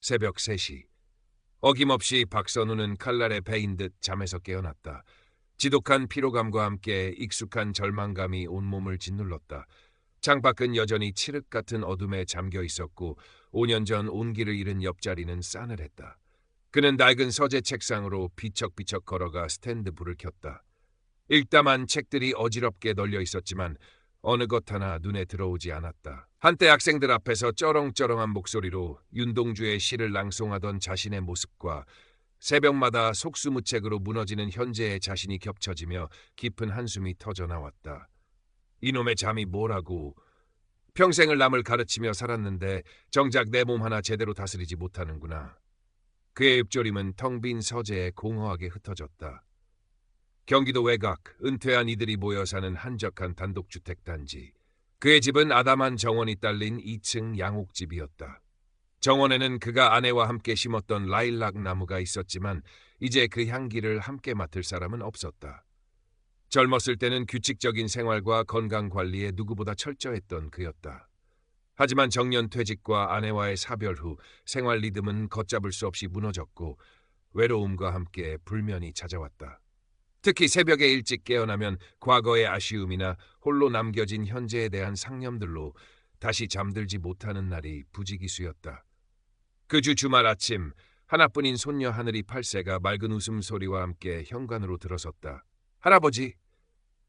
새벽 3시. 어김없이 박선우는 칼날에 베인 듯 잠에서 깨어났다. 지독한 피로감과 함께 익숙한 절망감이 온몸을 짓눌렀다. 창밖은 여전히 칠흑 같은 어둠에 잠겨 있었고 5년 전 온기를 잃은 옆자리는 싸늘했다. 그는 낡은 서재 책상으로 비척비척 걸어가 스탠드 불을 켰다. 읽다만 책들이 어지럽게 널려 있었지만 어느 것 하나 눈에 들어오지 않았다. 한때 학생들 앞에서 쩌렁쩌렁한 목소리로 윤동주의 시를 낭송하던 자신의 모습과 새벽마다 속수무책으로 무너지는 현재의 자신이 겹쳐지며 깊은 한숨이 터져 나왔다. 이놈의 잠이 뭐라고. 평생을 남을 가르치며 살았는데 정작 내 몸 하나 제대로 다스리지 못하는구나. 그의 읊조림은 텅 빈 서재에 공허하게 흩어졌다. 경기도 외곽, 은퇴한 이들이 모여 사는 한적한 단독주택 단지. 그의 집은 아담한 정원이 딸린 2층 양옥집이었다. 정원에는 그가 아내와 함께 심었던 라일락 나무가 있었지만 이제 그 향기를 함께 맡을 사람은 없었다. 젊었을 때는 규칙적인 생활과 건강관리에 누구보다 철저했던 그였다. 하지만 정년 퇴직과 아내와의 사별 후 생활 리듬은 걷잡을 수 없이 무너졌고 외로움과 함께 불면이 찾아왔다. 특히 새벽에 일찍 깨어나면 과거의 아쉬움이나 홀로 남겨진 현재에 대한 상념들로 다시 잠들지 못하는 날이 부지기수였다. 그 주 주말 아침 하나뿐인 손녀 하늘이 8세가 맑은 웃음소리와 함께 현관으로 들어섰다. 할아버지!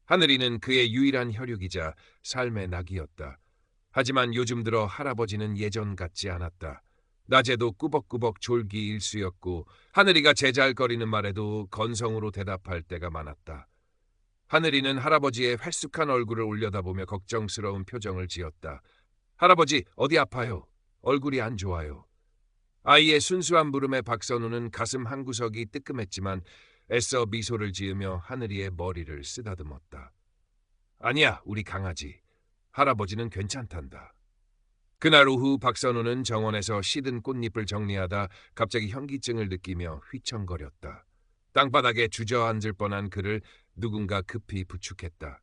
하늘이는 그의 유일한 혈육이자 삶의 낙이었다. 하지만 요즘 들어 할아버지는 예전 같지 않았다. 낮에도 꾸벅꾸벅 졸기 일쑤였고 하늘이가 제잘거리는 말에도 건성으로 대답할 때가 많았다. 하늘이는 할아버지의 활쑥한 얼굴을 올려다보며 걱정스러운 표정을 지었다. 할아버지, 어디 아파요? 얼굴이 안 좋아요. 아이의 순수한 물음에 박선우는 가슴 한구석이 뜨끔했지만 애써 미소를 지으며 하늘이의 머리를 쓰다듬었다. 아니야, 우리 강아지. 할아버지는 괜찮단다. 그날 오후 박선우는 정원에서 시든 꽃잎을 정리하다 갑자기 현기증을 느끼며 휘청거렸다. 땅바닥에 주저앉을 뻔한 그를 누군가 급히 부축했다.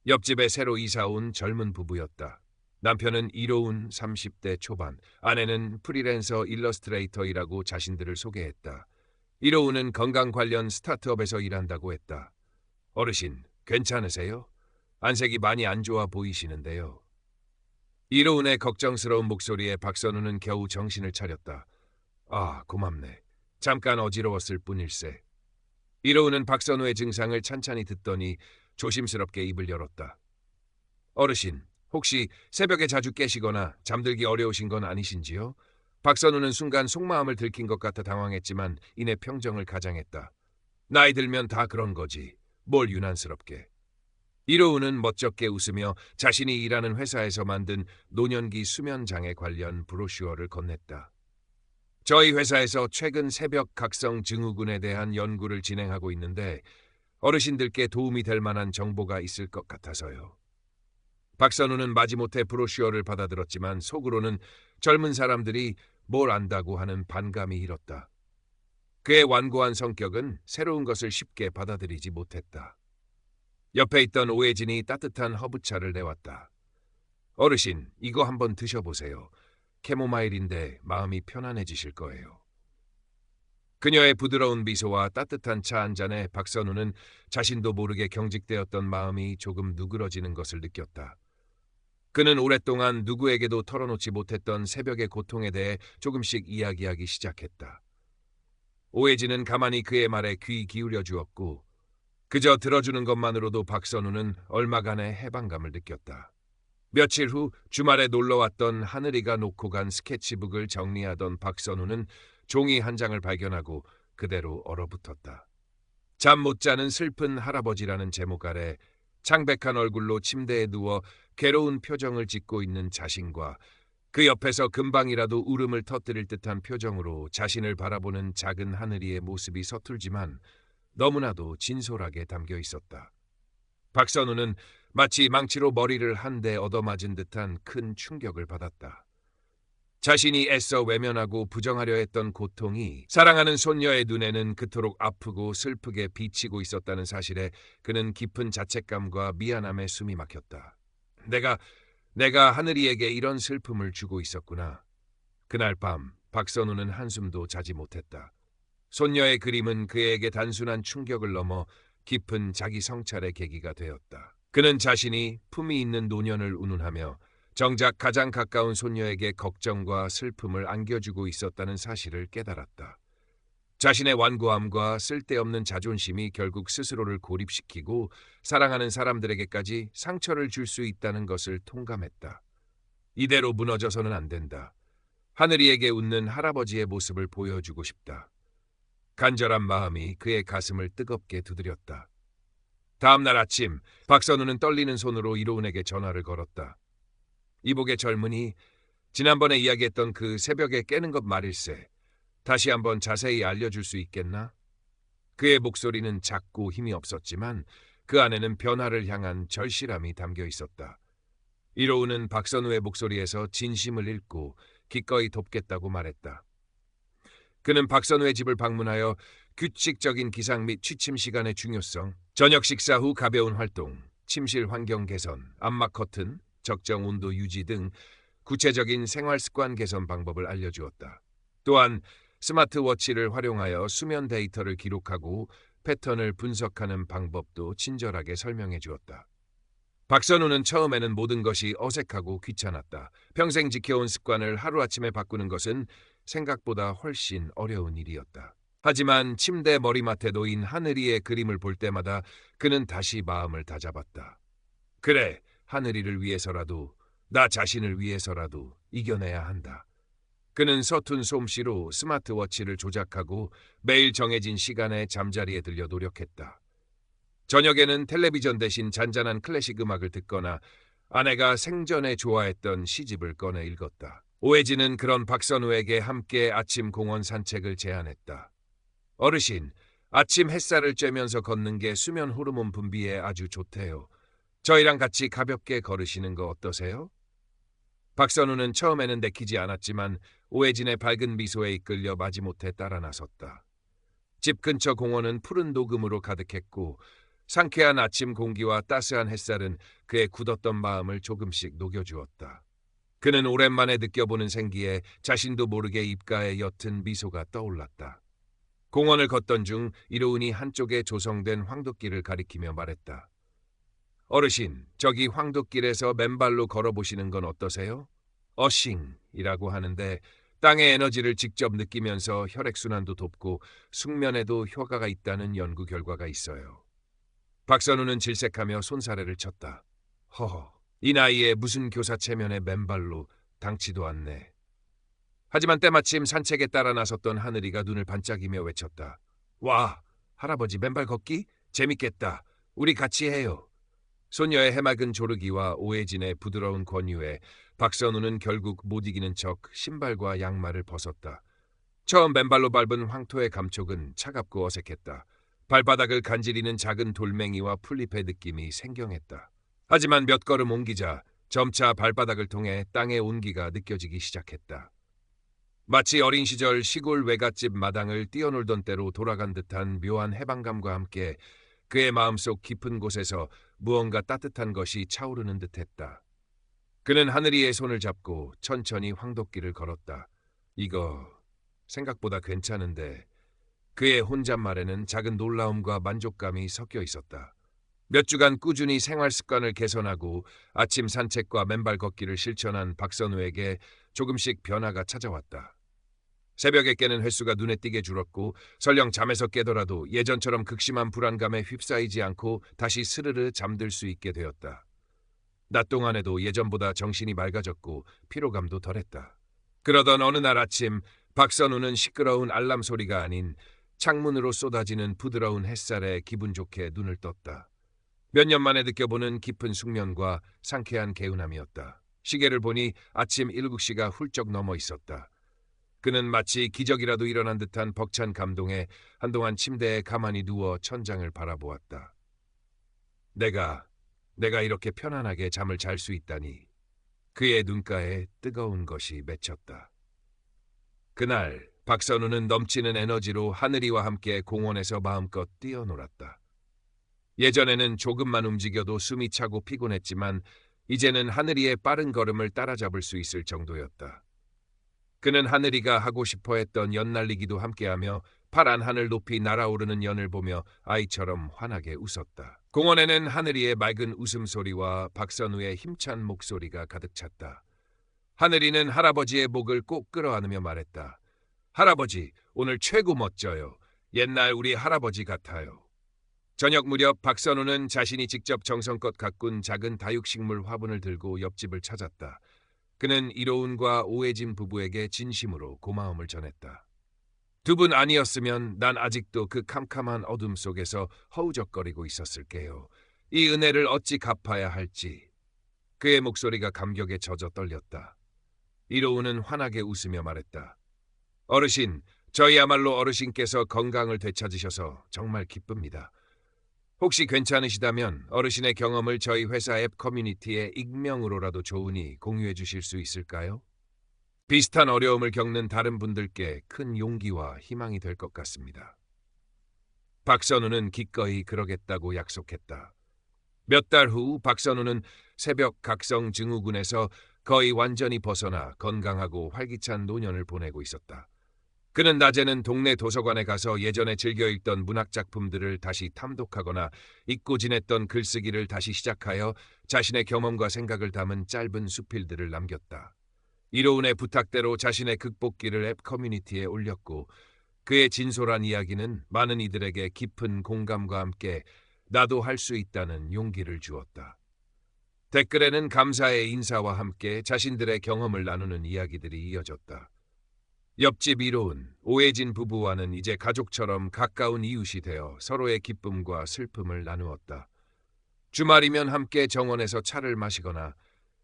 옆집에 새로 이사온 젊은 부부였다. 남편은 이로운 30대 초반, 아내는 프리랜서 일러스트레이터이라고 자신들을 소개했다. 이로운은 건강 관련 스타트업에서 일한다고 했다. 어르신, 괜찮으세요? 안색이 많이 안 좋아 보이시는데요. 이로운의 걱정스러운 목소리에 박선우는 겨우 정신을 차렸다. 아, 고맙네. 잠깐 어지러웠을 뿐일세. 이로운은 박선우의 증상을 찬찬히 듣더니 조심스럽게 입을 열었다. 어르신, 혹시 새벽에 자주 깨시거나 잠들기 어려우신 건 아니신지요? 박선우는 순간 속마음을 들킨 것 같아 당황했지만 이내 평정을 가장했다. 나이 들면 다 그런 거지. 뭘 유난스럽게. 이로운은 멋쩍게 웃으며 자신이 일하는 회사에서 만든 노년기 수면장애 관련 브로슈어를 건넸다. 저희 회사에서 최근 새벽 각성 증후군에 대한 연구를 진행하고 있는데 어르신들께 도움이 될 만한 정보가 있을 것 같아서요. 박선우는 마지못해 브로슈어를 받아들었지만 속으로는 젊은 사람들이 뭘 안다고 하는 반감이 일었다. 그의 완고한 성격은 새로운 것을 쉽게 받아들이지 못했다. 옆에 있던 오혜진이 따뜻한 허브차를 내왔다. 어르신, 이거 한번 드셔보세요. 캐모마일인데 마음이 편안해지실 거예요. 그녀의 부드러운 미소와 따뜻한 차 한 잔에 박선우는 자신도 모르게 경직되었던 마음이 조금 누그러지는 것을 느꼈다. 그는 오랫동안 누구에게도 털어놓지 못했던 새벽의 고통에 대해 조금씩 이야기하기 시작했다. 오혜진은 가만히 그의 말에 귀 기울여 주었고 그저 들어주는 것만으로도 박선우는 얼마간의 해방감을 느꼈다. 며칠 후 주말에 놀러왔던 하늘이가 놓고 간 스케치북을 정리하던 박선우는 종이 한 장을 발견하고 그대로 얼어붙었다. 잠 못 자는 슬픈 할아버지라는 제목 아래 창백한 얼굴로 침대에 누워 괴로운 표정을 짓고 있는 자신과 그 옆에서 금방이라도 울음을 터뜨릴 듯한 표정으로 자신을 바라보는 작은 하늘이의 모습이 서툴지만 너무나도 진솔하게 담겨 있었다. 박선우는 마치 망치로 머리를 한 대 얻어맞은 듯한 큰 충격을 받았다. 자신이 애써 외면하고 부정하려 했던 고통이 사랑하는 손녀의 눈에는 그토록 아프고 슬프게 비치고 있었다는 사실에 그는 깊은 자책감과 미안함에 숨이 막혔다. 내가 하늘이에게 이런 슬픔을 주고 있었구나. 그날 밤 박선우는 한숨도 자지 못했다. 손녀의 그림은 그에게 단순한 충격을 넘어 깊은 자기 성찰의 계기가 되었다. 그는 자신이 품이 있는 노년을 운운하며 정작 가장 가까운 손녀에게 걱정과 슬픔을 안겨주고 있었다는 사실을 깨달았다. 자신의 완고함과 쓸데없는 자존심이 결국 스스로를 고립시키고 사랑하는 사람들에게까지 상처를 줄 수 있다는 것을 통감했다. 이대로 무너져서는 안 된다. 하늘이에게 웃는 할아버지의 모습을 보여주고 싶다. 간절한 마음이 그의 가슴을 뜨겁게 두드렸다. 다음 날 아침, 박선우는 떨리는 손으로 이로운에게 전화를 걸었다. 이복의 젊은이, 지난번에 이야기했던 그 새벽에 깨는 것 말일세. 다시 한번 자세히 알려줄 수 있겠나? 그의 목소리는 작고 힘이 없었지만 그 안에는 변화를 향한 절실함이 담겨 있었다. 이로운은 박선우의 목소리에서 진심을 읽고 기꺼이 돕겠다고 말했다. 그는 박선우의 집을 방문하여 규칙적인 기상 및 취침 시간의 중요성, 저녁 식사 후 가벼운 활동, 침실 환경 개선, 암막 커튼, 적정 온도 유지 등 구체적인 생활 습관 개선 방법을 알려주었다. 또한 스마트워치를 활용하여 수면 데이터를 기록하고 패턴을 분석하는 방법도 친절하게 설명해 주었다. 박선우는 처음에는 모든 것이 어색하고 귀찮았다. 평생 지켜온 습관을 하루아침에 바꾸는 것은 생각보다 훨씬 어려운 일이었다. 하지만 침대 머리맡에 놓인 하늘이의 그림을 볼 때마다 그는 다시 마음을 다잡았다. 그래, 하늘이를 위해서라도, 나 자신을 위해서라도 이겨내야 한다. 그는 서툰 솜씨로 스마트워치를 조작하고 매일 정해진 시간에 잠자리에 들려 노력했다. 저녁에는 텔레비전 대신 잔잔한 클래식 음악을 듣거나 아내가 생전에 좋아했던 시집을 꺼내 읽었다. 오해진은 그런 박선우에게 함께 아침 공원 산책을 제안했다. 어르신, 아침 햇살을 쬐면서 걷는 게 수면 호르몬 분비에 아주 좋대요. 저희랑 같이 가볍게 걸으시는 거 어떠세요? 박선우는 처음에는 내키지 않았지만 오해진의 밝은 미소에 이끌려 마지못해 따라 나섰다. 집 근처 공원은 푸른 녹음으로 가득했고 상쾌한 아침 공기와 따스한 햇살은 그의 굳었던 마음을 조금씩 녹여주었다. 그는 오랜만에 느껴보는 생기에 자신도 모르게 입가에 옅은 미소가 떠올랐다. 공원을 걷던 중 이로운이 한쪽에 조성된 황도길을 가리키며 말했다. 어르신, 저기 황도길에서 맨발로 걸어보시는 건 어떠세요? 어싱이라고 하는데 땅의 에너지를 직접 느끼면서 혈액순환도 돕고 숙면에도 효과가 있다는 연구 결과가 있어요. 박선우는 질색하며 손사래를 쳤다. 허허, 이 나이에 무슨 교사 체면에 맨발로 당치도 않네. 하지만 때마침 산책에 따라 나섰던 하늘이가 눈을 반짝이며 외쳤다. 와, 할아버지 맨발 걷기? 재밌겠다. 우리 같이 해요. 소녀의 해맑은 조르기와 오해진의 부드러운 권유에 박선우는 결국 못 이기는 척 신발과 양말을 벗었다. 처음 맨발로 밟은 황토의 감촉은 차갑고 어색했다. 발바닥을 간지리는 작은 돌멩이와 풀잎의 느낌이 생경했다. 하지만 몇 걸음 옮기자 점차 발바닥을 통해 땅의 온기가 느껴지기 시작했다. 마치 어린 시절 시골 외갓집 마당을 뛰어놀던 때로 돌아간 듯한 묘한 해방감과 함께 그의 마음속 깊은 곳에서 무언가 따뜻한 것이 차오르는 듯했다. 그는 하늘이의 손을 잡고 천천히 황도길을 걸었다. 이거 생각보다 괜찮은데. 그의 혼잣말에는 작은 놀라움과 만족감이 섞여 있었다. 몇 주간 꾸준히 생활 습관을 개선하고 아침 산책과 맨발 걷기를 실천한 박선우에게 조금씩 변화가 찾아왔다. 새벽에 깨는 횟수가 눈에 띄게 줄었고 설령 잠에서 깨더라도 예전처럼 극심한 불안감에 휩싸이지 않고 다시 스르르 잠들 수 있게 되었다. 낮 동안에도 예전보다 정신이 맑아졌고 피로감도 덜했다. 그러던 어느 날 아침 박선우는 시끄러운 알람 소리가 아닌 창문으로 쏟아지는 부드러운 햇살에 기분 좋게 눈을 떴다. 몇 년 만에 느껴보는 깊은 숙면과 상쾌한 개운함이었다. 시계를 보니 아침 7시가 훌쩍 넘어 있었다. 그는 마치 기적이라도 일어난 듯한 벅찬 감동에 한동안 침대에 가만히 누워 천장을 바라보았다. 내가 이렇게 편안하게 잠을 잘 수 있다니. 그의 눈가에 뜨거운 것이 맺혔다. 그날 박선우는 넘치는 에너지로 하늘이와 함께 공원에서 마음껏 뛰어놀았다. 예전에는 조금만 움직여도 숨이 차고 피곤했지만 이제는 하늘이의 빠른 걸음을 따라잡을 수 있을 정도였다. 그는 하늘이가 하고 싶어 했던 연 날리기도 함께하며 파란 하늘 높이 날아오르는 연을 보며 아이처럼 환하게 웃었다. 공원에는 하늘이의 맑은 웃음소리와 박선우의 힘찬 목소리가 가득 찼다. 하늘이는 할아버지의 목을 꼭 끌어안으며 말했다. 할아버지, 오늘 최고 멋져요. 옛날 우리 할아버지 같아요. 저녁 무렵 박선우는 자신이 직접 정성껏 가꾼 작은 다육식물 화분을 들고 옆집을 찾았다. 그는 이로운과 오해진 부부에게 진심으로 고마움을 전했다. 두 분 아니었으면 난 아직도 그 캄캄한 어둠 속에서 허우적거리고 있었을게요. 이 은혜를 어찌 갚아야 할지. 그의 목소리가 감격에 젖어 떨렸다. 이로운은 환하게 웃으며 말했다. 어르신, 저희야말로 어르신께서 건강을 되찾으셔서 정말 기쁩니다. 혹시 괜찮으시다면 어르신의 경험을 저희 회사 앱 커뮤니티에 익명으로라도 좋으니 공유해 주실 수 있을까요? 비슷한 어려움을 겪는 다른 분들께 큰 용기와 희망이 될 것 같습니다. 박선우는 기꺼이 그러겠다고 약속했다. 몇 달 후 박선우는 새벽 각성 증후군에서 거의 완전히 벗어나 건강하고 활기찬 노년을 보내고 있었다. 그는 낮에는 동네 도서관에 가서 예전에 즐겨 읽던 문학작품들을 다시 탐독하거나 잊고 지냈던 글쓰기를 다시 시작하여 자신의 경험과 생각을 담은 짧은 수필들을 남겼다. 이로운의 부탁대로 자신의 극복기를 앱 커뮤니티에 올렸고 그의 진솔한 이야기는 많은 이들에게 깊은 공감과 함께 나도 할 수 있다는 용기를 주었다. 댓글에는 감사의 인사와 함께 자신들의 경험을 나누는 이야기들이 이어졌다. 옆집 이로운, 오해진 부부와는 이제 가족처럼 가까운 이웃이 되어 서로의 기쁨과 슬픔을 나누었다. 주말이면 함께 정원에서 차를 마시거나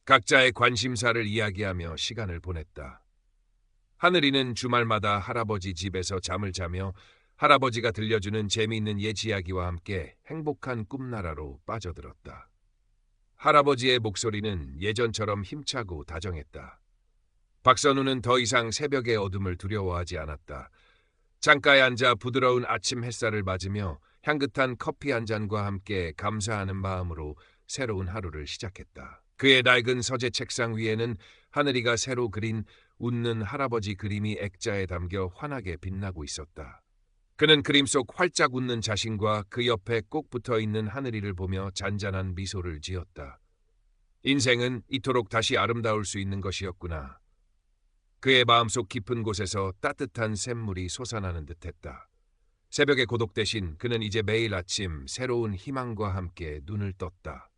각자의 관심사를 이야기하며 시간을 보냈다. 하늘이는 주말마다 할아버지 집에서 잠을 자며 할아버지가 들려주는 재미있는 옛 이야기와 함께 행복한 꿈나라로 빠져들었다. 할아버지의 목소리는 예전처럼 힘차고 다정했다. 박선우는 더 이상 새벽의 어둠을 두려워하지 않았다. 창가에 앉아 부드러운 아침 햇살을 맞으며 향긋한 커피 한 잔과 함께 감사하는 마음으로 새로운 하루를 시작했다. 그의 낡은 서재 책상 위에는 하늘이가 새로 그린 웃는 할아버지 그림이 액자에 담겨 환하게 빛나고 있었다. 그는 그림 속 활짝 웃는 자신과 그 옆에 꼭 붙어있는 하늘이를 보며 잔잔한 미소를 지었다. 인생은 이토록 다시 아름다울 수 있는 것이었구나. 그의 마음속 깊은 곳에서 따뜻한 샘물이 솟아나는 듯했다. 새벽의 고독 대신 그는 이제 매일 아침 새로운 희망과 함께 눈을 떴다.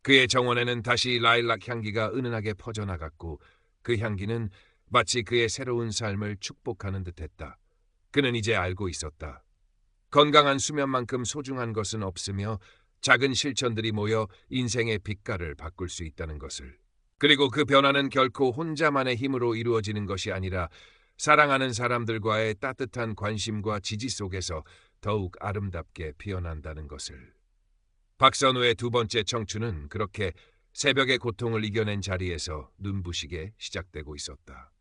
그의 정원에는 다시 라일락 향기가 은은하게 퍼져나갔고 그 향기는 마치 그의 새로운 삶을 축복하는 듯했다. 그는 이제 알고 있었다. 건강한 수면만큼 소중한 것은 없으며 작은 실천들이 모여 인생의 빛깔을 바꿀 수 있다는 것을. 그리고 그 변화는 결코 혼자만의 힘으로 이루어지는 것이 아니라 사랑하는 사람들과의 따뜻한 관심과 지지 속에서 더욱 아름답게 피어난다는 것을. 박선우의 두 번째 청춘은 그렇게 새벽의 고통을 이겨낸 자리에서 눈부시게 시작되고 있었다.